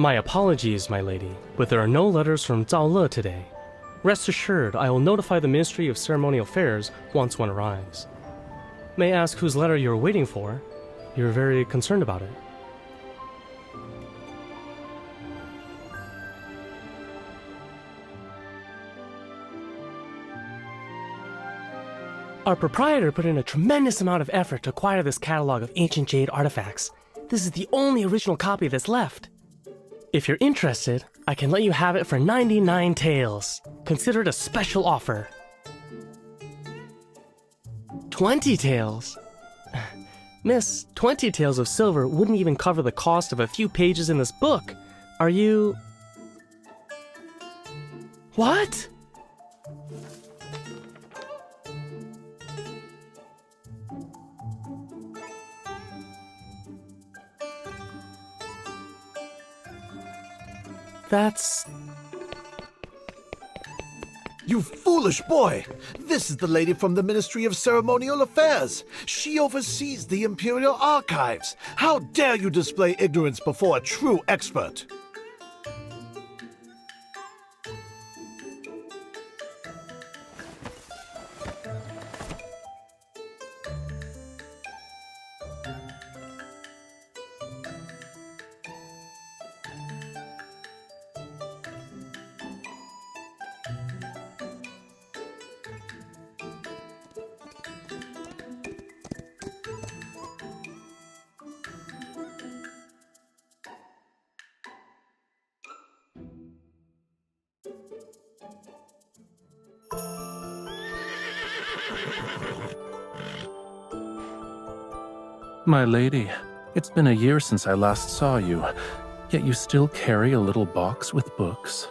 My apologies, my lady, but there are no letters from Zhao Le today. Rest assured, I will notify the Ministry of Ceremonial Affairs once one arrives. May I ask whose letter you're waiting for? You're very concerned about it. Our proprietor put in a tremendous amount of effort to acquire this catalog of ancient jade artifacts. This is the only original copy that's left. If you're interested, I can let you have it for 99 taels. Consider it a special offer. 20 taels? Miss, 20 taels of silver wouldn't even cover the cost of a few pages in this book. Are you... What? That's... You foolish boy! This is the lady from the Ministry of Ceremonial Affairs. She oversees the Imperial Archives. How dare you display ignorance before a true expert? My lady, it's been a year since I last saw you, yet you still carry a little box with books.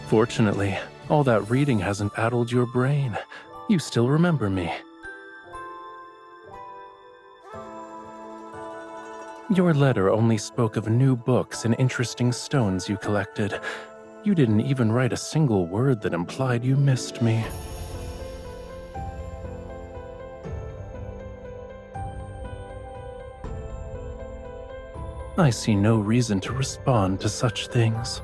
Fortunately, all that reading hasn't addled your brain. You still remember me. Your letter only spoke of new books and interesting stones you collected. You didn't even write a single word that implied you missed me. I see no reason to respond to such things.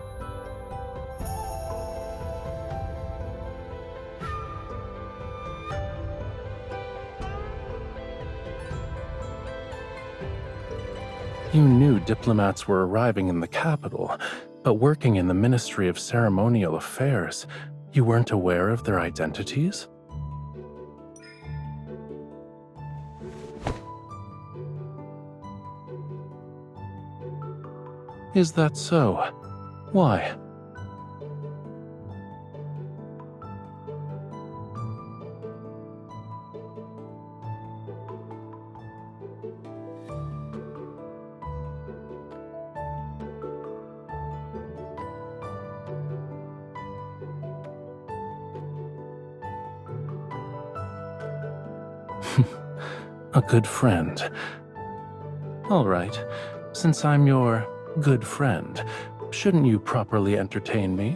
You knew diplomats were arriving in the capital, but working in the Ministry of Ceremonial Affairs, you weren't aware of their identities? Is that so? Why? A good friend. All right, since I'm your good friend, shouldn't you properly entertain me?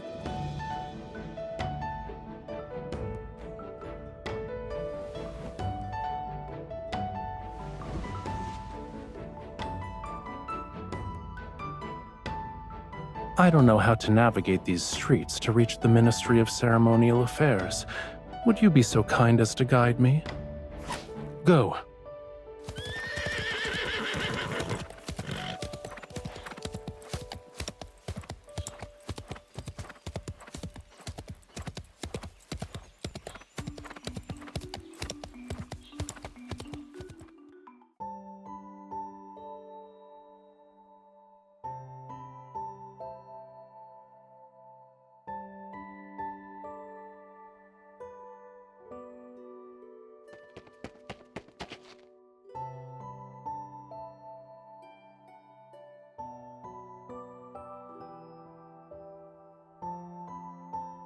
I don't know how to navigate these streets to reach the Ministry of Ceremonial Affairs. Would you be so kind as to guide me? Go.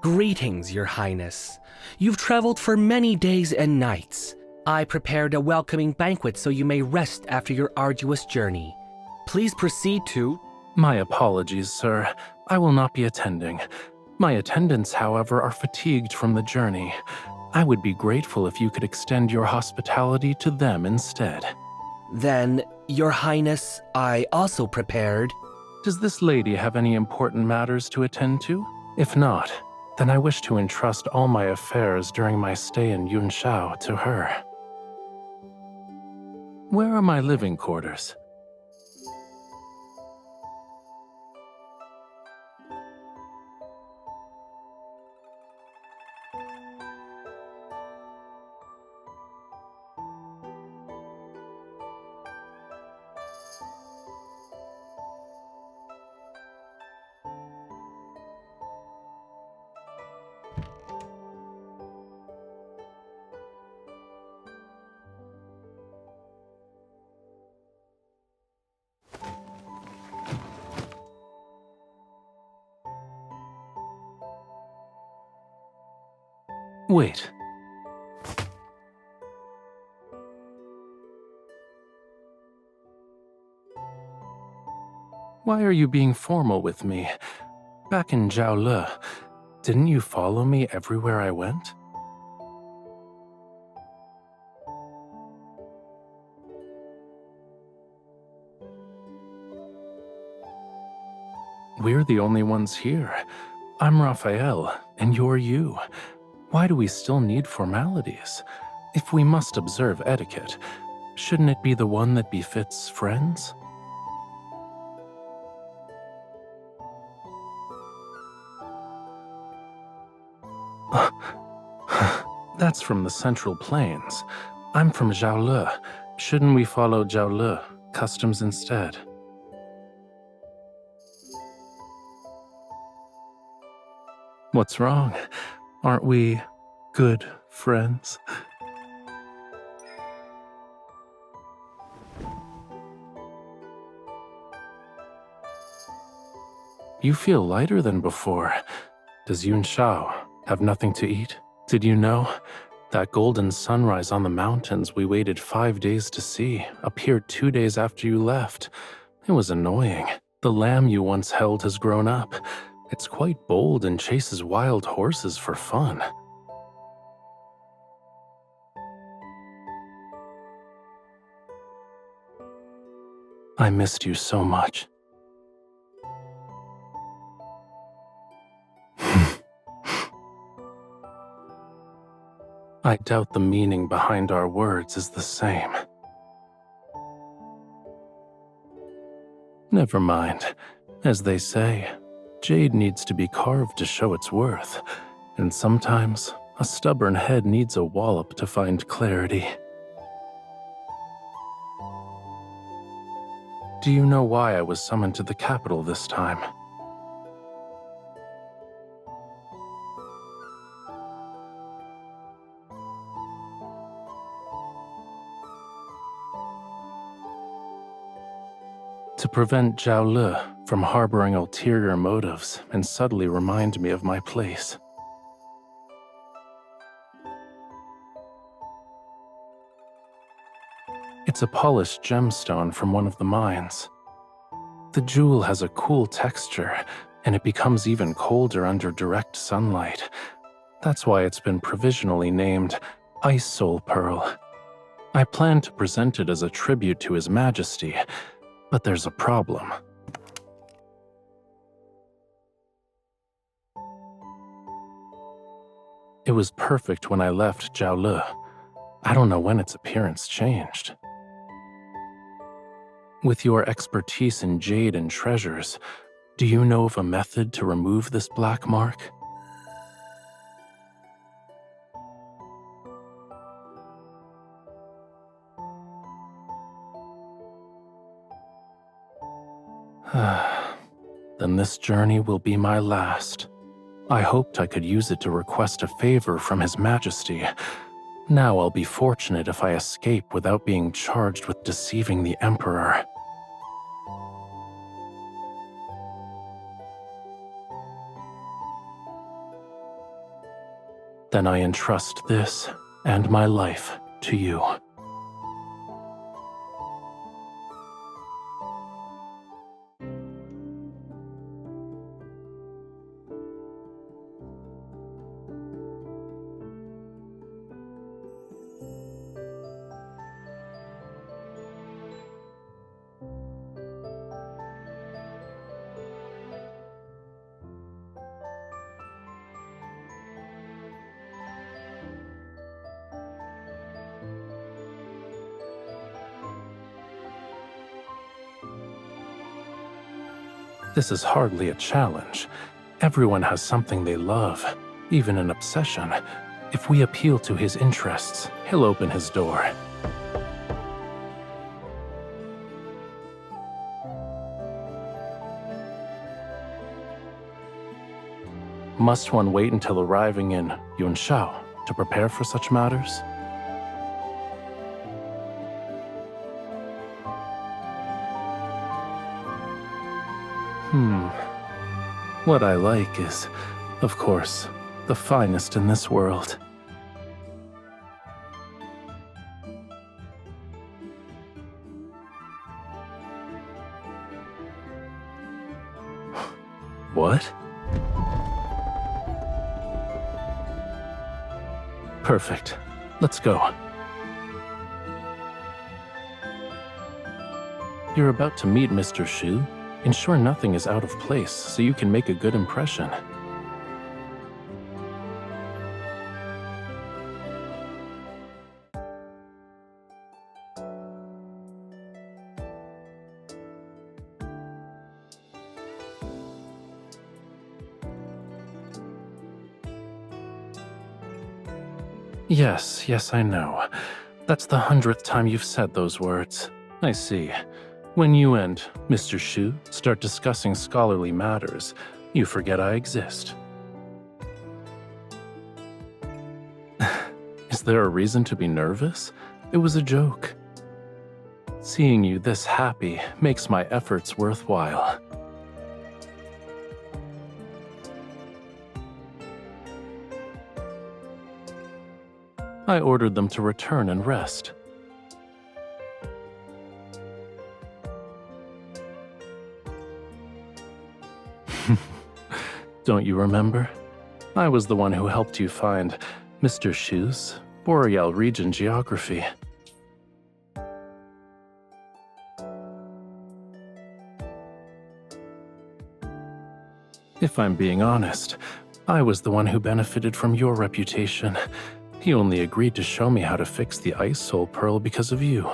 Greetings, Your Highness. You've traveled for many days and nights. I prepared a welcoming banquet so you may rest after your arduous journey. Please proceed to... My apologies, sir. I will not be attending. My attendants, however, are fatigued from the journey. I would be grateful if you could extend your hospitality to them instead. Then, Your Highness, I also prepared. Does this lady have any important matters to attend to? If not, then I wish to entrust all my affairs during my stay in Yunshao to her. Where are my living quarters? Wait. Why are you being formal with me? Back in Zhaole, didn't you follow me everywhere I went? We're the only ones here. I'm Rafayel, and you're you. Why do we still need formalities? If we must observe etiquette, shouldn't it be the one that befits friends? That's from the Central Plains. I'm from Zhaole. Shouldn't we follow Zhaole customs instead? What's wrong? Aren't we good friends? You feel lighter than before. Does Yunshao have nothing to eat? Did you know? That golden sunrise on the mountains we waited 5 days to see appeared 2 days after you left. It was annoying. The lamb you once held has grown up. It's quite bold and chases wild horses for fun. I missed you so much. I doubt the meaning behind our words is the same. Never mind. As they say, jade needs to be carved to show its worth, and sometimes a stubborn head needs a wallop to find clarity. Do you know why I was summoned to the capital this time? To prevent Zhaole from harboring ulterior motives and subtly remind me of my place. It's a polished gemstone from one of the mines. The jewel has a cool texture, and it becomes even colder under direct sunlight. That's why it's been provisionally named Ice Soul Pearl. I plan to present it as a tribute to His Majesty, but there's a problem. It was perfect when I left Zhaole. I don't know when its appearance changed. With your expertise in jade and treasures, do you know of a method to remove this black mark? Then this journey will be my last. I hoped I could use it to request a favor from His Majesty. Now I'll be fortunate if I escape without being charged with deceiving the Emperor. Then I entrust this and my life to you. This is hardly a challenge. Everyone has something they love, even an obsession. If we appeal to his interests, he'll open his door. Must one wait until arriving in Yunshao to prepare for such matters? What I like is, of course, the finest in this world. What? Perfect. Let's go. You're about to meet Mr. Shu. Ensure nothing is out of place so you can make a good impression. Yes, I know. That's the 100th time you've said those words. I see. When you and Mr. Shu start discussing scholarly matters, you forget I exist. Is there a reason to be nervous? It was a joke. Seeing you this happy makes my efforts worthwhile. I ordered them to return and rest. Don't you remember? I was the one who helped you find Mr. Shu's Boreal region geography. If I'm being honest, I was the one who benefited from your reputation. He only agreed to show me how to fix the Ice Soul Pearl because of you.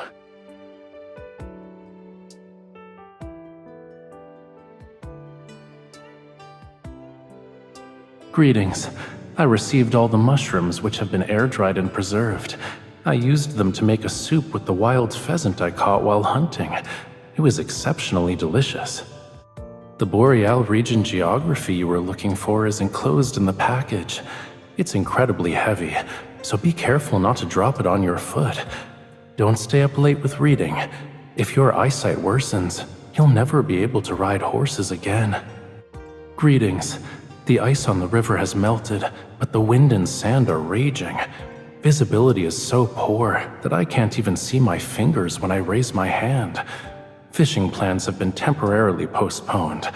Greetings. I received all the mushrooms which have been air-dried and preserved. I used them to make a soup with the wild pheasant I caught while hunting. It was exceptionally delicious. The Boreal region geography you were looking for is enclosed in the package. It's incredibly heavy, so be careful not to drop it on your foot. Don't stay up late with reading. If your eyesight worsens, you'll never be able to ride horses again. Greetings. The ice on the river has melted, but the wind and sand are raging. Visibility is so poor that I can't even see my fingers when I raise my hand. Fishing plans have been temporarily postponed.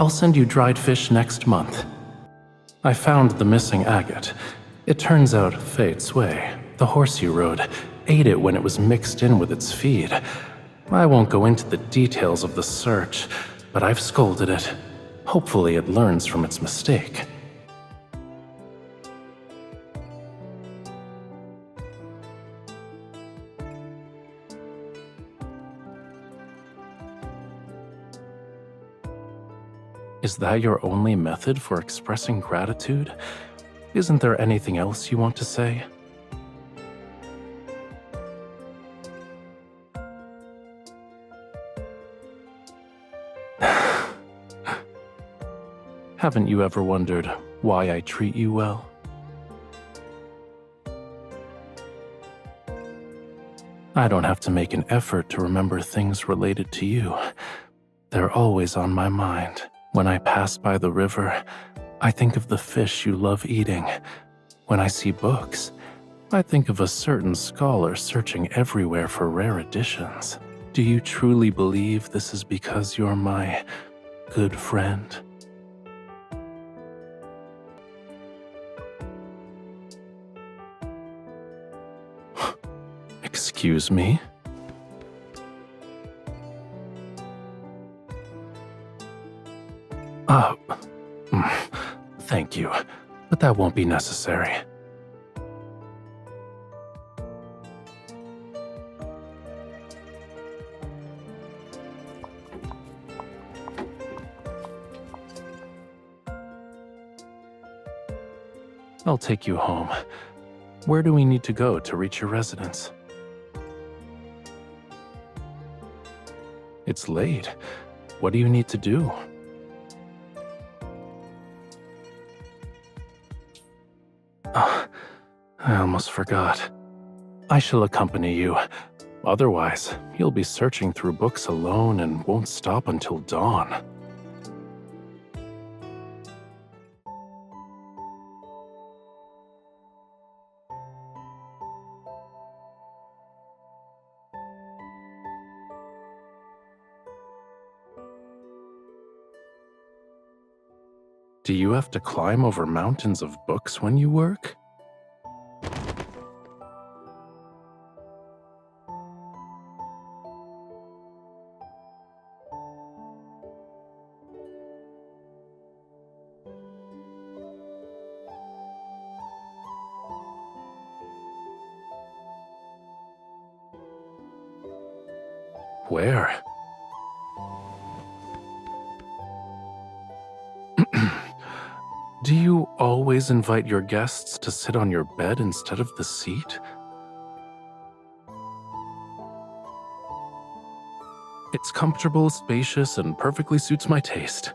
I'll send you dried fish next month. I found the missing agate. It turns out Fei Cui, the horse you rode, ate it when it was mixed in with its feed. I won't go into the details of the search, but I've scolded it. Hopefully it learns from its mistake. Is that your only method for expressing gratitude? Isn't there anything else you want to say? Haven't you ever wondered why I treat you well? I don't have to make an effort to remember things related to you. They're always on my mind. When I pass by the river, I think of the fish you love eating. When I see books, I think of a certain scholar searching everywhere for rare editions. Do you truly believe this is because you're my good friend? Excuse me? Thank you, but that won't be necessary. I'll take you home. Where do we need to go to reach your residence? It's late. What do you need to do? Oh, I almost forgot. I shall accompany you. Otherwise, you'll be searching through books alone and won't stop until dawn. Do you have to climb over mountains of books when you work? Where? Do you always invite your guests to sit on your bed instead of the seat? It's comfortable, spacious, and perfectly suits my taste.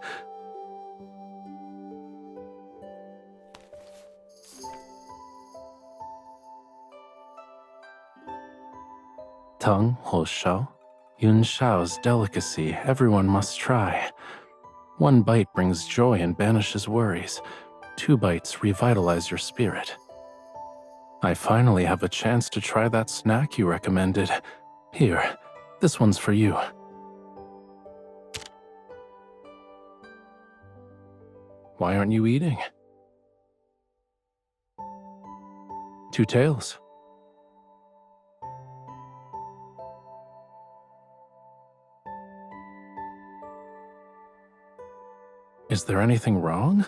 Tang Ho Shao, Yun Shao's delicacy everyone must try. 1 bite brings joy and banishes worries. 2 bites revitalize your spirit. I finally have a chance to try that snack you recommended. Here, this one's for you. Why aren't you eating? 2 tails. Is there anything wrong?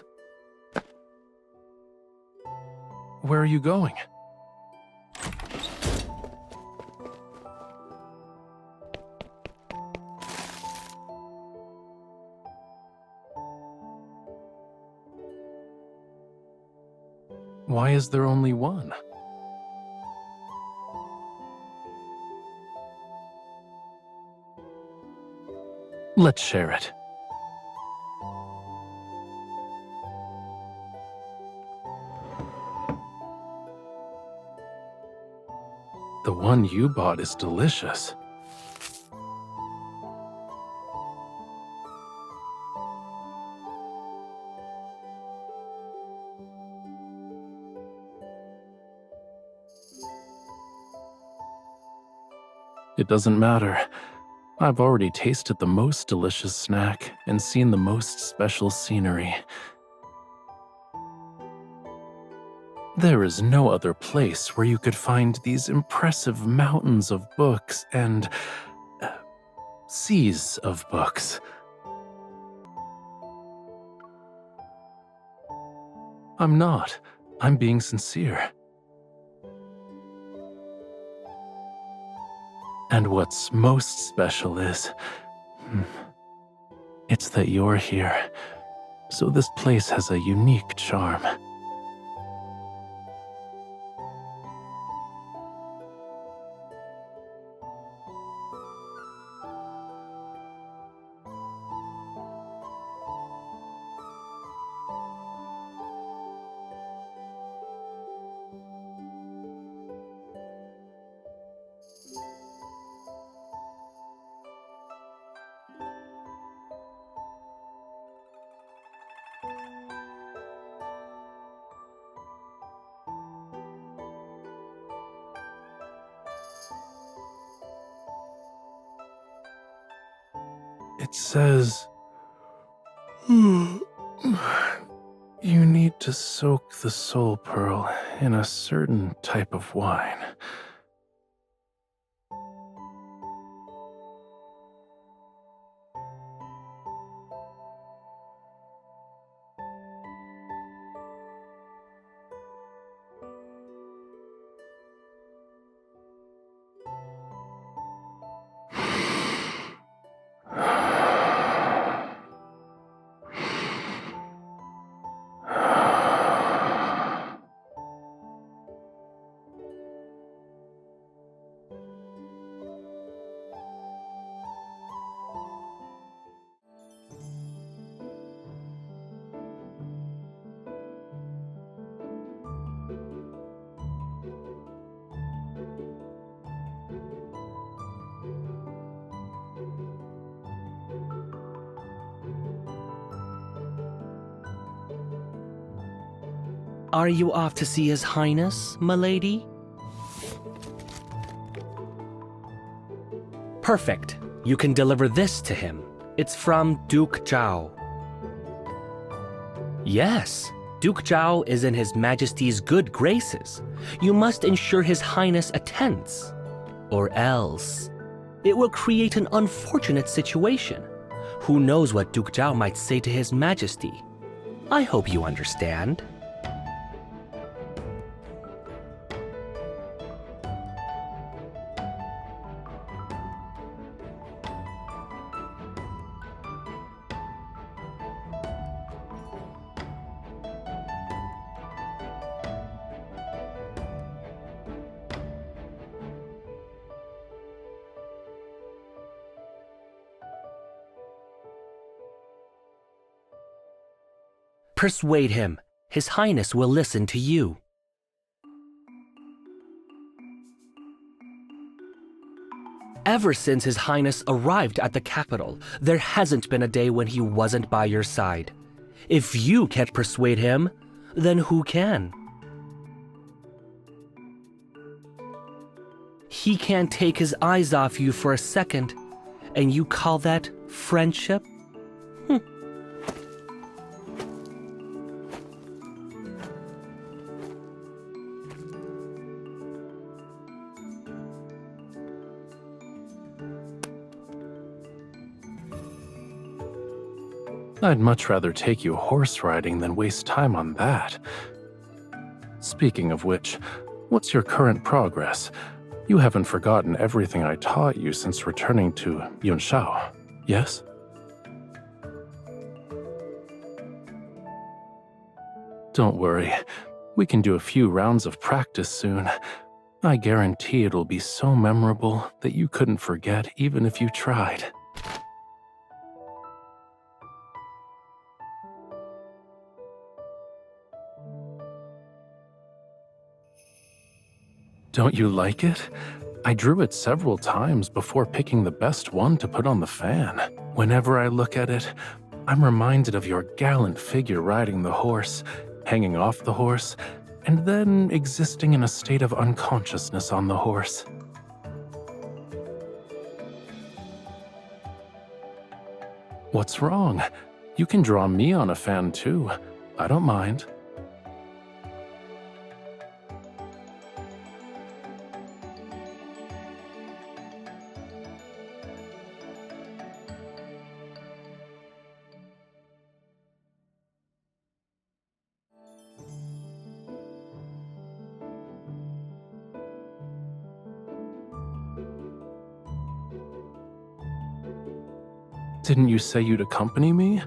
Where are you going? Why is there only one? Let's share it. The one you bought is delicious. It doesn't matter. I've already tasted the most delicious snack and seen the most special scenery. There is no other place where you could find these impressive mountains of books and seas of books. I'm not. I'm being sincere. And what's most special is, it's that you're here. So this place has a unique charm. It says, you need to soak the soul pearl in a certain type of wine. Are you off to see His Highness, milady? Perfect. You can deliver this to him. It's from Duke Zhao. Yes, Duke Zhao is in His Majesty's good graces. You must ensure His Highness attends. Or else, it will create an unfortunate situation. Who knows what Duke Zhao might say to His Majesty? I hope you understand. Persuade him. His Highness will listen to you. Ever since His Highness arrived at the capital, there hasn't been a day when he wasn't by your side. If you can't persuade him, then who can? He can't take his eyes off you for a second, and you call that friendship? I'd much rather take you horse riding than waste time on that. Speaking of which, what's your current progress? You haven't forgotten everything I taught you since returning to Yunshao, yes? Don't worry, we can do a few rounds of practice soon. I guarantee it'll be so memorable that you couldn't forget even if you tried. Don't you like it? I drew it several times before picking the best one to put on the fan. Whenever I look at it, I'm reminded of your gallant figure riding the horse, hanging off the horse, and then existing in a state of unconsciousness on the horse. What's wrong? You can draw me on a fan too. I don't mind. Didn't you say you'd accompany me?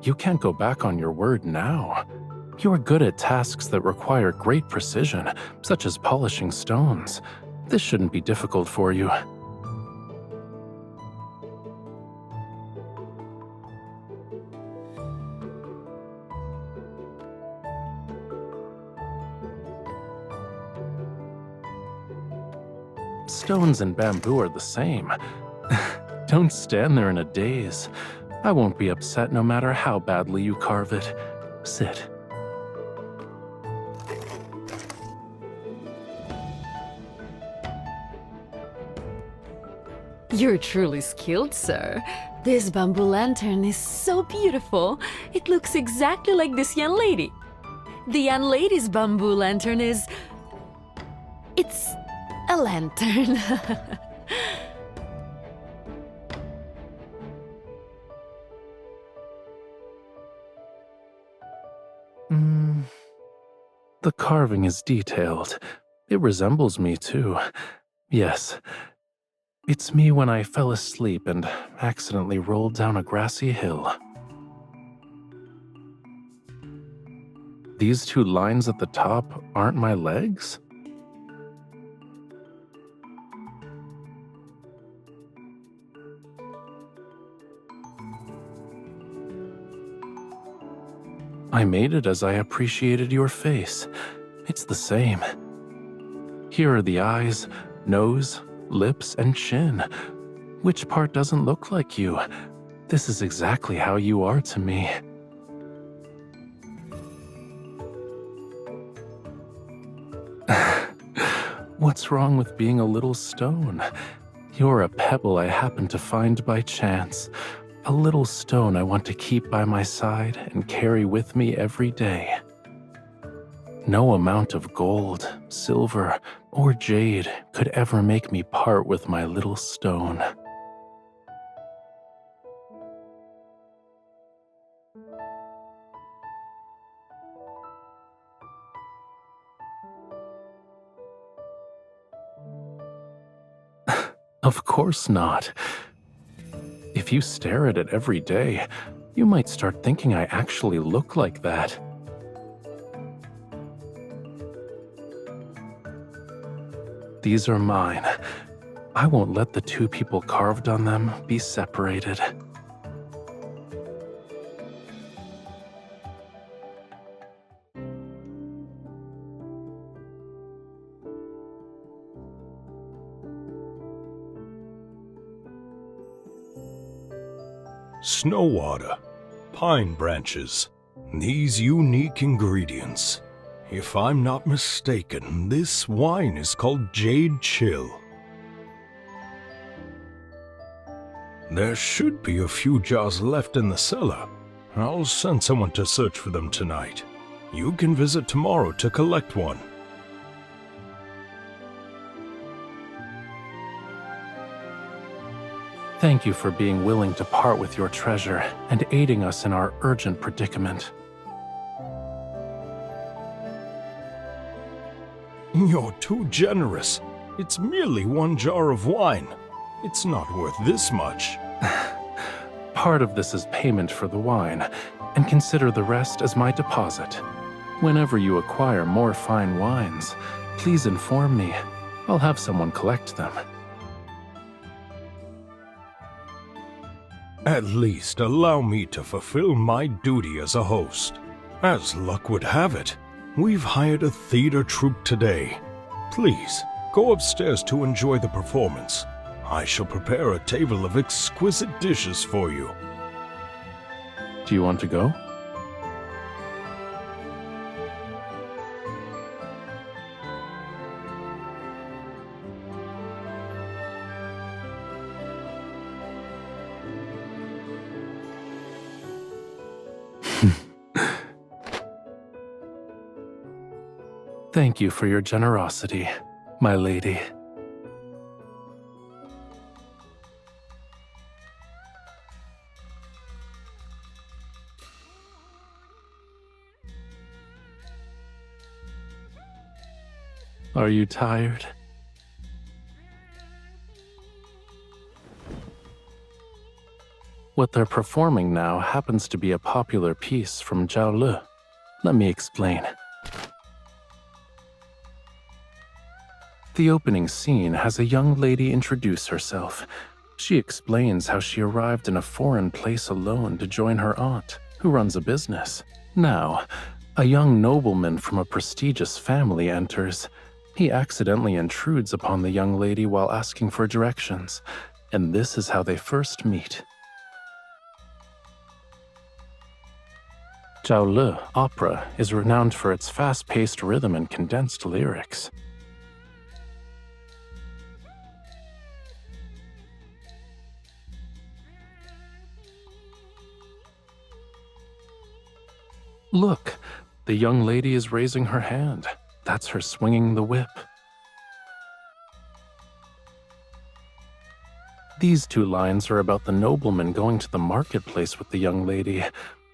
You can't go back on your word now. You are good at tasks that require great precision, such as polishing stones. This shouldn't be difficult for you. Stones and bamboo are the same. Don't stand there in a daze. I won't be upset no matter how badly you carve it. Sit. You're truly skilled, sir. This bamboo lantern is so beautiful. It looks exactly like this young lady. The young lady's bamboo lantern is... it's a lantern. The carving is detailed. It resembles me too. Yes. It's me when I fell asleep and accidentally rolled down a grassy hill. These two lines at the top aren't my legs? I made it as I appreciated your face. It's the same. Here are the eyes, nose, lips, and chin. Which part doesn't look like you? This is exactly how you are to me. What's wrong with being a little stone? You're a pebble I happened to find by chance. A little stone I want to keep by my side and carry with me every day. No amount of gold, silver, or jade could ever make me part with my little stone. Of course not. If you stare at it every day, you might start thinking I actually look like that. These are mine. I won't let the two people carved on them be separated. Snow water, pine branches, these unique ingredients. If I'm not mistaken, this wine is called Jade Chill. There should be a few jars left in the cellar. I'll send someone to search for them tonight. You can visit tomorrow to collect one. Thank you for being willing to part with your treasure and aiding us in our urgent predicament. You're too generous. It's merely one jar of wine. It's not worth this much. Part of this is payment for the wine, and consider the rest as my deposit. Whenever you acquire more fine wines, please inform me. I'll have someone collect them. At least allow me to fulfill my duty as a host. As luck would have it, we've hired a theater troupe today. Please, go upstairs to enjoy the performance. I shall prepare a table of exquisite dishes for you. Do you want to go? Thank you for your generosity, my lady. Are you tired? What they're performing now happens to be a popular piece from Zhao Le. Let me explain. The opening scene has a young lady introduce herself. She explains how she arrived in a foreign place alone to join her aunt, who runs a business. Now, a young nobleman from a prestigious family enters. He accidentally intrudes upon the young lady while asking for directions, and this is how they first meet. Zhao Le opera is renowned for its fast-paced rhythm and condensed lyrics. Look, the young lady is raising her hand. That's her swinging the whip. These two lines are about the nobleman going to the marketplace with the young lady.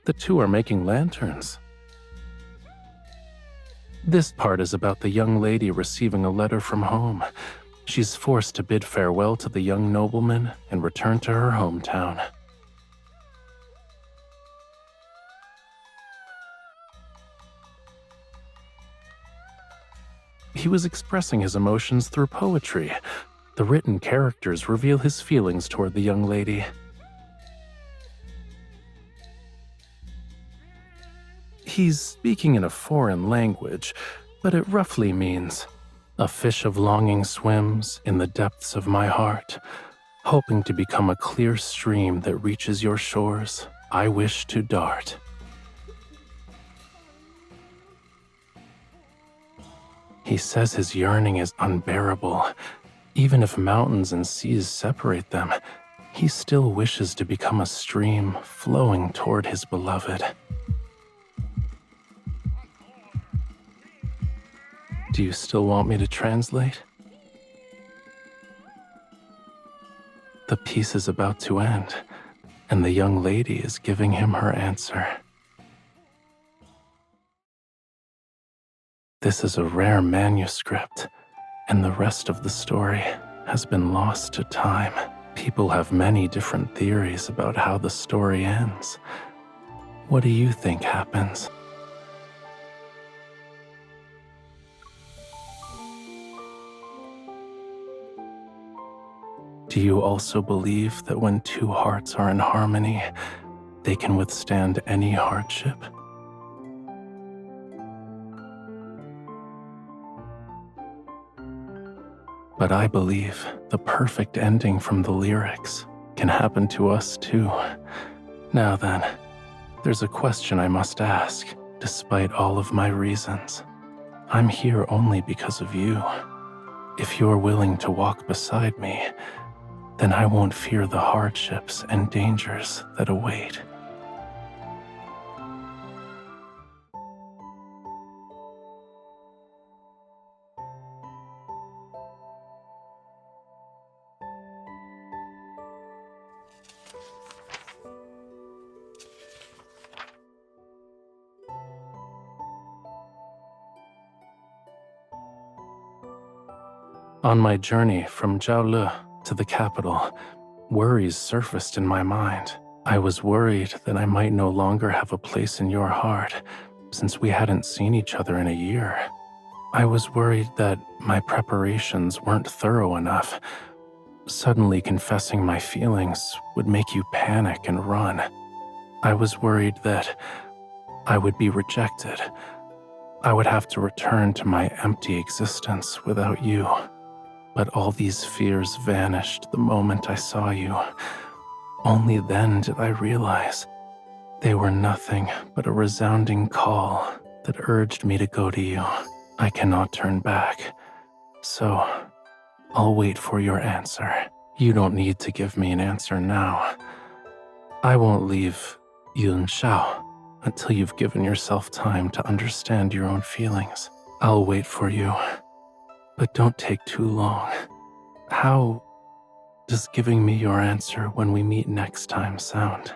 The two are making lanterns. This part is about the young lady receiving a letter from home. She's forced to bid farewell to the young nobleman and return to her hometown. He was expressing his emotions through poetry. The written characters reveal his feelings toward the young lady. He's speaking in a foreign language, but it roughly means, "A fish of longing swims in the depths of my heart, hoping to become a clear stream that reaches your shores. I wish to dart." He says his yearning is unbearable. Even if mountains and seas separate them, he still wishes to become a stream flowing toward his beloved. Do you still want me to translate? The piece is about to end, and the young lady is giving him her answer. This is a rare manuscript, and the rest of the story has been lost to time. People have many different theories about how the story ends. What do you think happens? Do you also believe that when two hearts are in harmony, they can withstand any hardship? But I believe the perfect ending from the lyrics can happen to us too. Now then, there's a question I must ask, despite all of my reasons. I'm here only because of you. If you're willing to walk beside me, then I won't fear the hardships and dangers that await. On my journey from Jiaolu to the capital, worries surfaced in my mind. I was worried that I might no longer have a place in your heart, since we hadn't seen each other in a year. I was worried that my preparations weren't thorough enough. Suddenly confessing my feelings would make you panic and run. I was worried that I would be rejected. I would have to return to my empty existence without you. But all these fears vanished the moment I saw you. Only then did I realize they were nothing but a resounding call that urged me to go to you. I cannot turn back, so I'll wait for your answer. You don't need to give me an answer now. I won't leave Yunshao until you've given yourself time to understand your own feelings. I'll wait for you. But don't take too long. How does giving me your answer when we meet next time sound?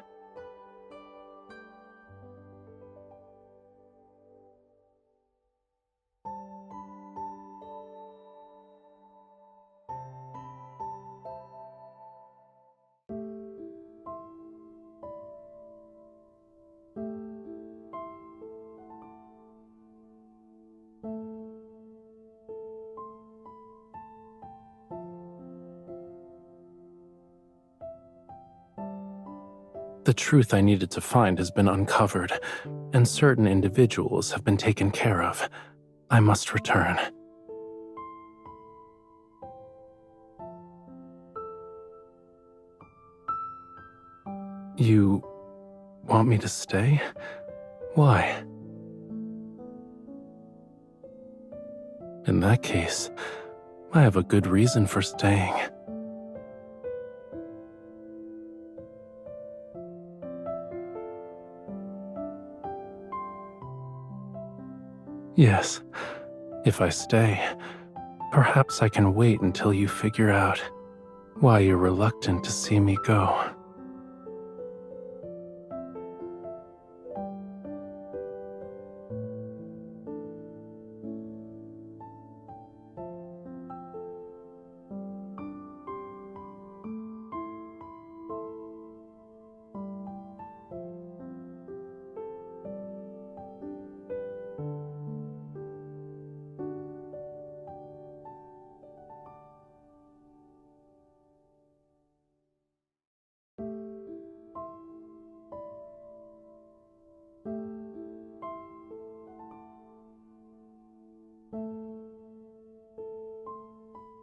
The truth I needed to find has been uncovered, and certain individuals have been taken care of. I must return. You want me to stay? Why? In that case, I have a good reason for staying. Yes, if I stay, perhaps I can wait until you figure out why you're reluctant to see me go.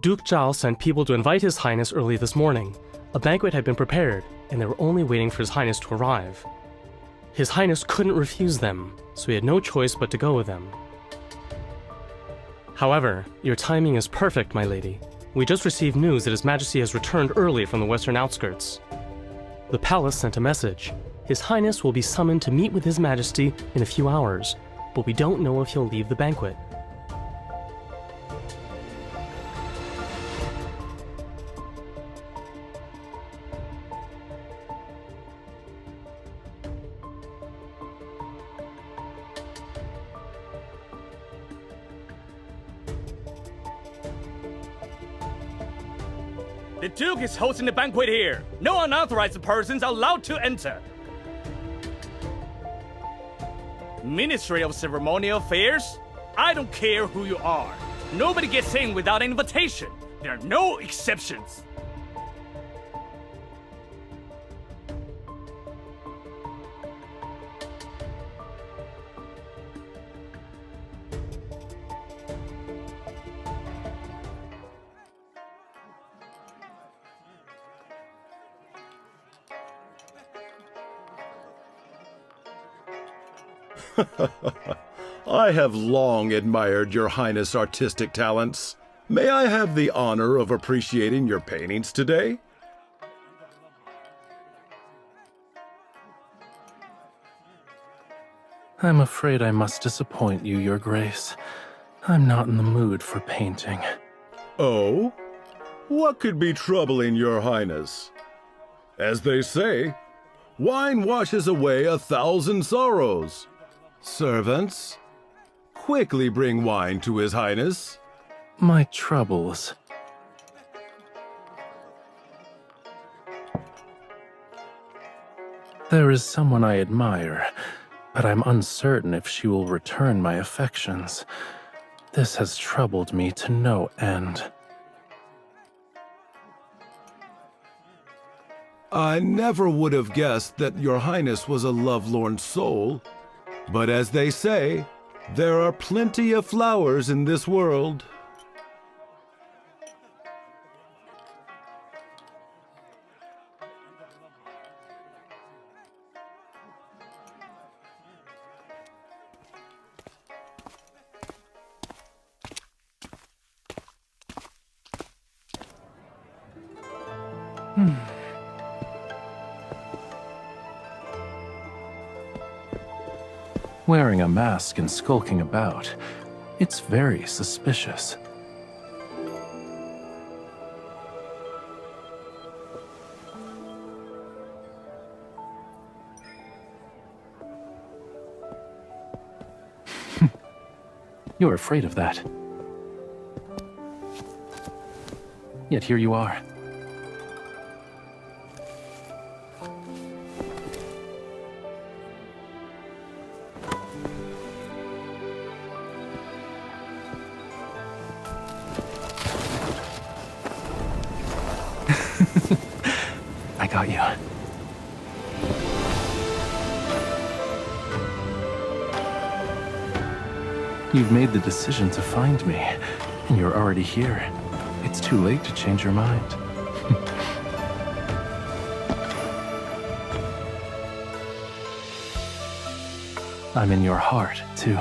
Duke Zhao sent people to invite His Highness early this morning. A banquet had been prepared, and they were only waiting for His Highness to arrive. His Highness couldn't refuse them, so he had no choice but to go with them. However, your timing is perfect, my lady. We just received news that His Majesty has returned early from the western outskirts. The palace sent a message. His Highness will be summoned to meet with His Majesty in a few hours, but we don't know if he'll leave the banquet. The Duke is hosting the banquet here. No unauthorized persons are allowed to enter. Ministry of Ceremonial Affairs? I don't care who you are. Nobody gets in without an invitation. There are no exceptions. I have long admired your Highness' artistic talents. May I have the honor of appreciating your paintings today? I'm afraid I must disappoint you, Your Grace. I'm not in the mood for painting. Oh? What could be troubling your Highness? As they say, wine washes away 1,000 sorrows. Servants, quickly bring wine to His Highness. My troubles. There is someone I admire, but I'm uncertain if she will return my affections. This has troubled me to no end. I never would have guessed that your Highness was a lovelorn soul. But as they say, there are plenty of flowers in this world. Wearing a mask and skulking about, it's very suspicious. You're afraid of that. Yet here you are. I got you. You've made the decision to find me, and you're already here. It's too late to change your mind. I'm in your heart, too.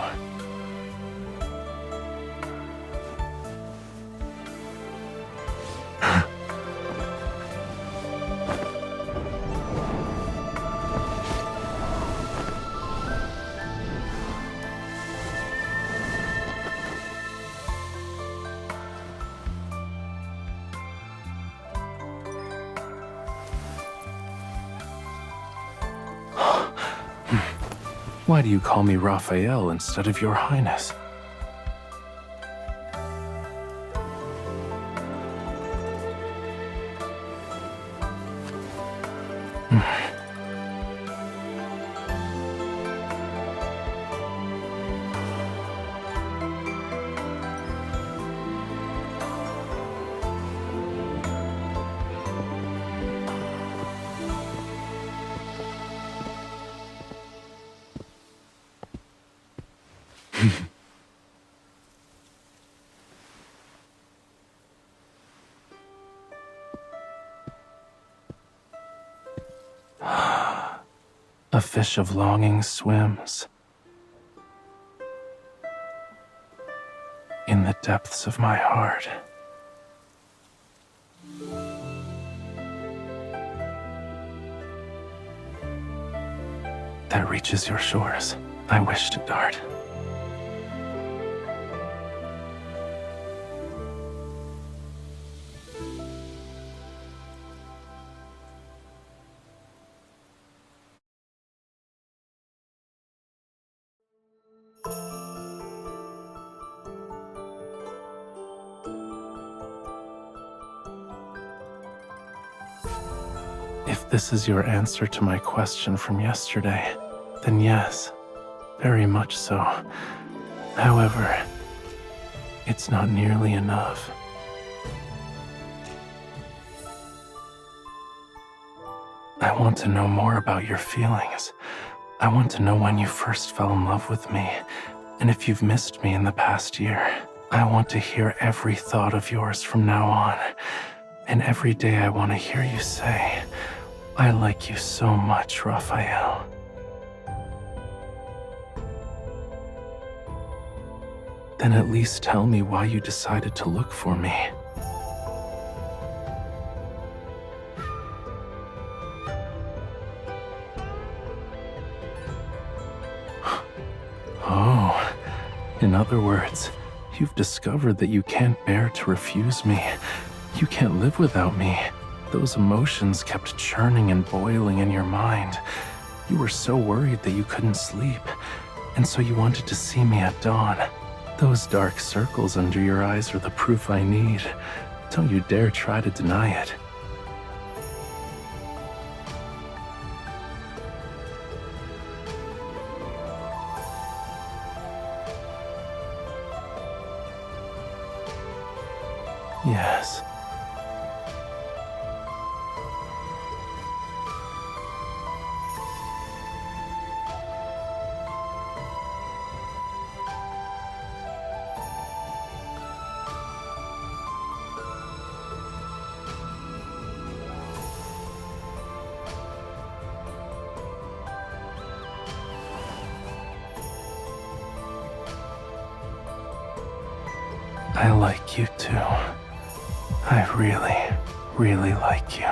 Why do you call me Rafayel instead of Your Highness? A fish of longing swims in the depths of my heart. That reaches your shores. I wish to dart. If this is your answer to my question from yesterday, then yes, very much so. However, it's not nearly enough. I want to know more about your feelings. I want to know when you first fell in love with me, and if you've missed me in the past year. I want to hear every thought of yours from now on, and every day I want to hear you say, I like you so much, Rafayel. Then at least tell me why you decided to look for me. Oh, in other words, you've discovered that you can't bear to refuse me. You can't live without me. Those emotions kept churning and boiling in your mind. You were so worried that you couldn't sleep, and so you wanted to see me at dawn. Those dark circles under your eyes are the proof I need. Don't you dare try to deny it. Yes. I like you too. I really, really like you.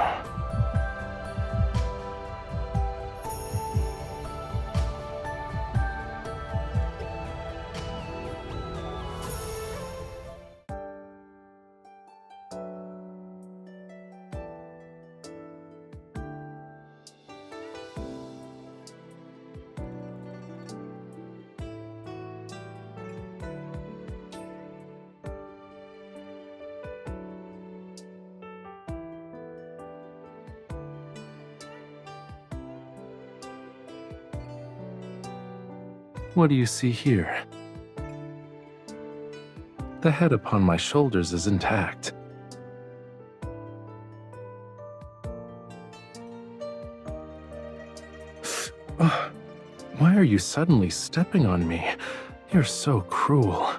What do you see here? The head upon my shoulders is intact. Oh, why are you suddenly stepping on me? You're so cruel.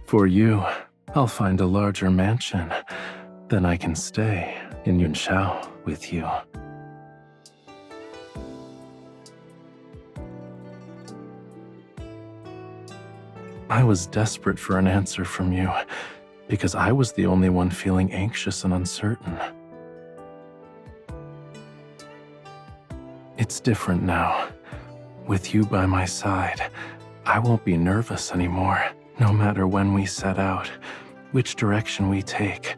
For you, I'll find a larger mansion. Then I can stay in Yunshao with you. I was desperate for an answer from you, because I was the only one feeling anxious and uncertain. It's different now. With you by my side, I won't be nervous anymore. No matter when we set out, which direction we take,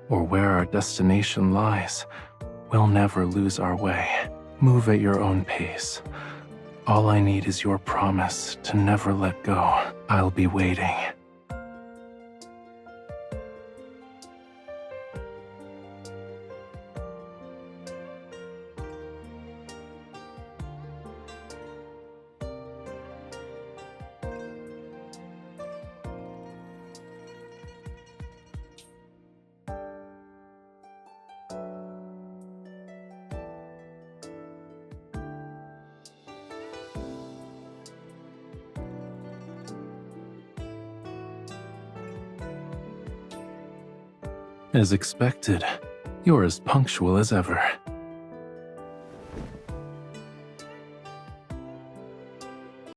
or where our destination lies, we'll never lose our way. Move at your own pace. All I need is your promise to never let go. I'll be waiting. As expected, you're as punctual as ever.